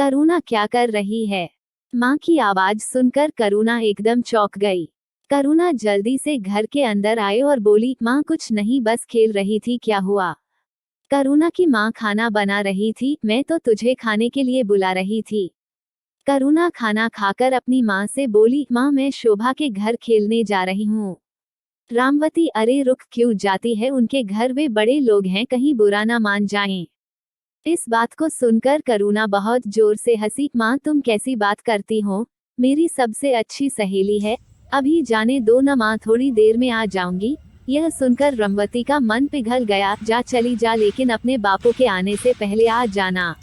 करुणा क्या कर रही है? माँ की आवाज सुनकर करुणा एकदम चौंक गई। करुणा जल्दी से घर के अंदर आई और बोली, माँ कुछ नहीं, बस खेल रही थी। क्या हुआ? करुणा की माँ खाना बना रही थी, मैं तो तुझे खाने के लिए बुला रही थी। करुणा खाना खाकर अपनी माँ से बोली, माँ मैं शोभा के घर खेलने जा रही हूँ। रामवती, अरे रुक क्यों जाती है, उनके घर वे बड़े लोग हैं, कहीं बुरा ना मान जाएं। इस बात को सुनकर करुणा बहुत जोर से हंसी। माँ तुम कैसी बात करती हो, मेरी सबसे अच्छी सहेली है, अभी जाने दो ना माँ, थोड़ी देर में आ जाऊंगी। यह सुनकर रामवती का मन पिघल गया। जा चली जा, लेकिन अपने बापू के आने से पहले आ जाना।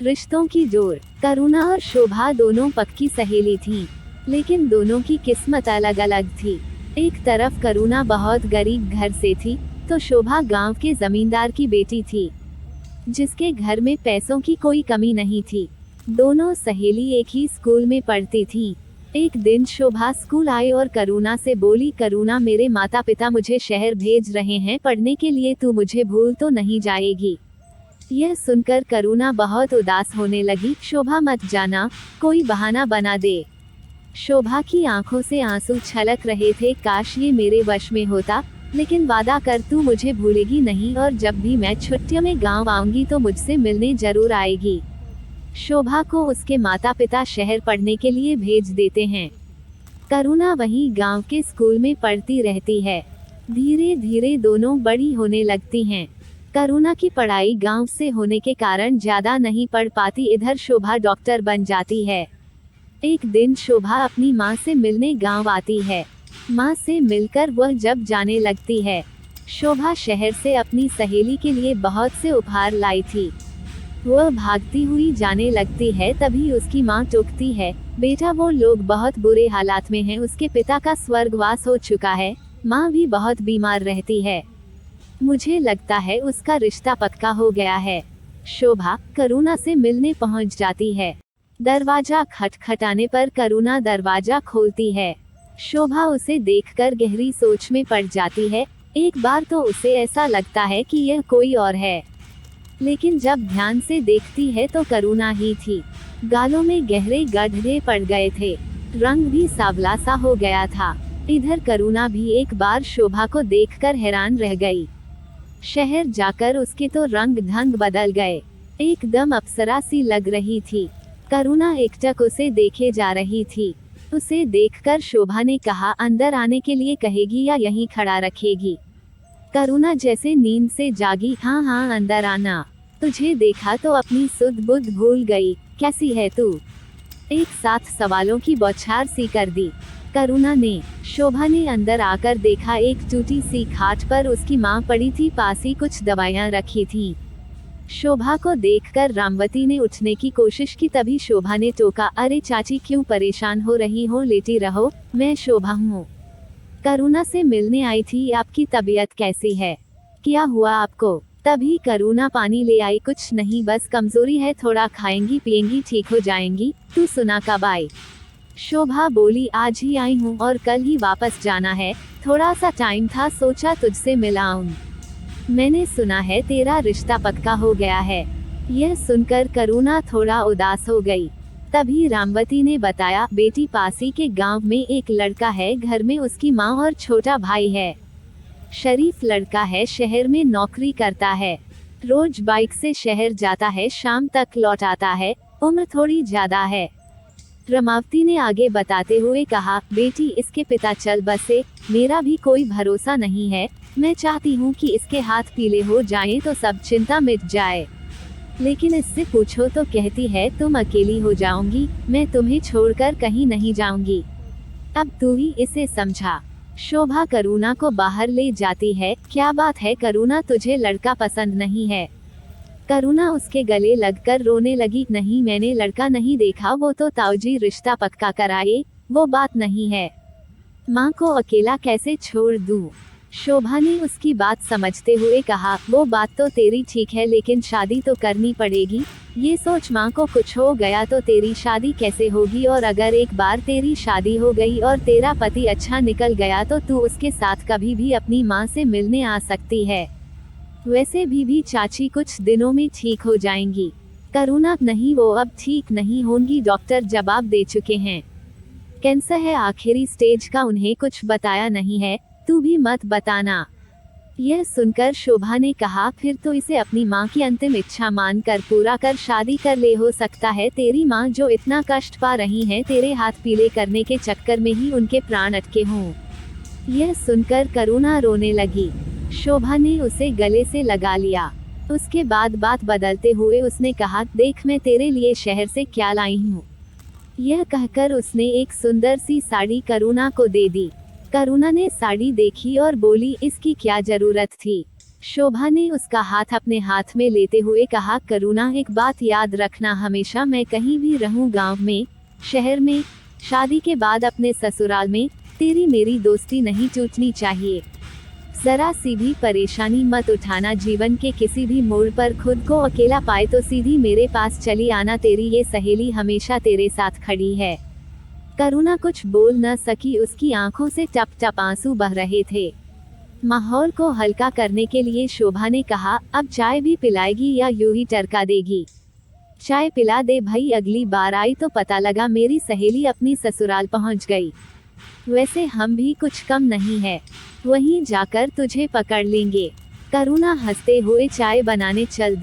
रिश्तों की डोर। करुणा और शोभा दोनों पक्की सहेली थीं, लेकिन दोनों की किस्मत अलग अलग थी। एक तरफ करुणा बहुत गरीब घर से थी, तो शोभा गांव के जमींदार की बेटी थी, जिसके घर में पैसों की कोई कमी नहीं थी। दोनों सहेली एक ही स्कूल में पढ़ती थीं। एक दिन शोभा स्कूल आई और करुणा से बोली, करुणा मेरे माता पिता मुझे शहर भेज रहे हैं पढ़ने के लिए, तू मुझे भूल तो नहीं जाएगी? यह सुनकर करुणा बहुत उदास होने लगी। शोभा मत जाना, कोई बहाना बना दे। शोभा की आंखों से आंसू छलक रहे थे। काश ये मेरे वश में होता, लेकिन वादा कर तू मुझे भूलेगी नहीं, और जब भी मैं छुट्टियों में गांव आऊंगी तो मुझसे मिलने जरूर आएगी। शोभा को उसके माता पिता शहर पढ़ने के लिए भेज देते हैं। करुणा वहीं गांव के स्कूल में पढ़ती रहती है। धीरे धीरे दोनों बड़ी होने लगती हैं। करुणा की पढ़ाई गांव से होने के कारण ज्यादा नहीं पढ़ पाती, इधर शोभा डॉक्टर बन जाती है। एक दिन शोभा अपनी माँ से मिलने गांव आती है। माँ से मिलकर वह जब जाने लगती है, शोभा शहर से अपनी सहेली के लिए बहुत से उपहार लाई थी। वह भागती हुई जाने लगती है, तभी उसकी माँ टोकती है, बेटा वो लोग बहुत बुरे हालात में हैं, उसके पिता का स्वर्गवास हो चुका है, माँ भी बहुत बीमार रहती है, मुझे लगता है उसका रिश्ता पक्का हो गया है। शोभा करुणा से मिलने पहुँच जाती है। दरवाजा खटखटाने पर करुणा दरवाजा खोलती है। शोभा उसे देखकर गहरी सोच में पड़ जाती है। एक बार तो उसे ऐसा लगता है कि यह कोई और है, लेकिन जब ध्यान से देखती है तो करुणा ही थी। गालों में गहरे गड्ढे पड़ गए थे, रंग भी सांवला सा हो गया था। इधर करुणा भी एक बार शोभा को देखकर हैरान रह गई। शहर जाकर उसके तो रंग ढंग बदल गए, एकदम अप्सरा सी लग रही थी। करुणा एकटक उसे देखे जा रही थी। उसे देखकर शोभा ने कहा, अंदर आने के लिए कहेगी या यहीं खड़ा रखेगी? करुणा जैसे नींद से जागी, हाँ हाँ अंदर आना, तुझे देखा तो अपनी सुध बुध भूल गई, कैसी है तू? एक साथ सवालों की बौछार सी कर दी करुणा ने। शोभा ने अंदर आकर देखा, एक टूटी सी खाट पर उसकी माँ पड़ी थी, पास ही कुछ दवाइयाँ रखी थीं। शोभा को देखकर रामवती ने उठने की कोशिश की, तभी शोभा ने टोका, अरे चाची क्यों परेशान हो रही हो, लेटी रहो, मैं शोभा हूँ, करुणा से मिलने आई थी, आपकी तबीयत कैसी है, क्या हुआ आपको? तभी करुणा पानी ले आई, कुछ नहीं बस कमजोरी है, थोड़ा खाएंगी पिएंगी ठीक हो जाएंगी, तू सुना कब आई? शोभा बोली, आज ही आई हूँ और कल ही वापस जाना है, थोड़ा सा टाइम था, सोचा तुझसे मिलाऊं। मैंने सुना है तेरा रिश्ता पक्का हो गया है। यह सुनकर करुणा थोड़ा उदास हो गई। तभी रामवती ने बताया, बेटी पासी के गांव में एक लड़का है, घर में उसकी माँ और छोटा भाई है। शरीफ लड़का है, शहर में नौकरी करता है, रोज बाइक से शहर जाता है, शाम तक लौट आता है, उम्र थोड़ी ज्यादा है। रमावती ने आगे बताते हुए कहा, बेटी इसके पिता चल बसे, मेरा भी कोई भरोसा नहीं है, मैं चाहती हूँ कि इसके हाथ पीले हो जाएं तो सब चिंता मिट जाए, लेकिन इससे पूछो तो कहती है तुम अकेली हो जाओगी, मैं तुम्हें छोड़कर कहीं नहीं जाऊंगी, अब तू ही इसे समझा। शोभा करुणा को बाहर ले जाती है, क्या बात है करुणा, तुझे लड़का पसंद नहीं है? करुणा उसके गले लगकर रोने लगी, नहीं मैंने लड़का नहीं देखा, वो तो ताऊजी रिश्ता पक्का कराए, वो बात नहीं है, माँ को अकेला कैसे छोड़ दूँ? शोभा ने उसकी बात समझते हुए कहा, वो बात तो तेरी ठीक है, लेकिन शादी तो करनी पड़ेगी, ये सोच माँ को कुछ हो गया तो तेरी शादी कैसे होगी, और अगर एक बार तेरी शादी हो गई और तेरा पति अच्छा निकल गया तो तू उसके साथ कभी भी अपनी माँ से मिलने आ सकती है, वैसे भी चाची कुछ दिनों में ठीक हो जाएंगी। करुणा, नहीं वो अब ठीक नहीं होंगी, डॉक्टर जवाब दे चुके हैं। कैंसर है आखिरी स्टेज का, उन्हें कुछ बताया नहीं है, तू भी मत बताना। यह सुनकर शोभा ने कहा, फिर तो इसे अपनी माँ की अंतिम इच्छा मानकर पूरा कर शादी कर ले, हो सकता है तेरी माँ जो इतना कष्ट पा रही हैं, तेरे हाथ पीले करने के चक्कर में ही उनके प्राण अटके हों। यह सुनकर करुणा रोने लगी। शोभा ने उसे गले से लगा लिया। उसके बाद बात बदलते हुए उसने कहा, देख मैं तेरे लिए शहर से क्या लाई हूँ। यह कहकर उसने एक सुंदर सी साड़ी करुणा को दे दी। करुणा ने साड़ी देखी और बोली, इसकी क्या जरूरत थी। शोभा ने उसका हाथ अपने हाथ में लेते हुए कहा, करुणा एक बात याद रखना, हमेशा मैं कहीं भी रहूं, गांव में, शहर में, शादी के बाद अपने ससुराल में, तेरी मेरी दोस्ती नहीं टूटनी चाहिए। जरा सी भी परेशानी मत उठाना, जीवन के किसी भी मोड़ पर खुद को अकेला पाए तो सीधी मेरे पास चली आना, तेरी ये सहेली हमेशा तेरे साथ खड़ी है। करुणा कुछ बोल न सकी, उसकी आंखों से टप टप आंसू बह रहे थे। माहौल को हल्का करने के लिए शोभा ने कहा, अब चाय भी पिलाएगी या यूं ही टरका देगी। चाय पिला दे भई, अगली बार आई तो पता लगा मेरी सहेली अपनी ससुराल पहुंच गई। वैसे हम भी कुछ कम नहीं है, वहीं जाकर तुझे पकड़ लेंगे। करुणा हंसते हुए चाय बनाने चल दी।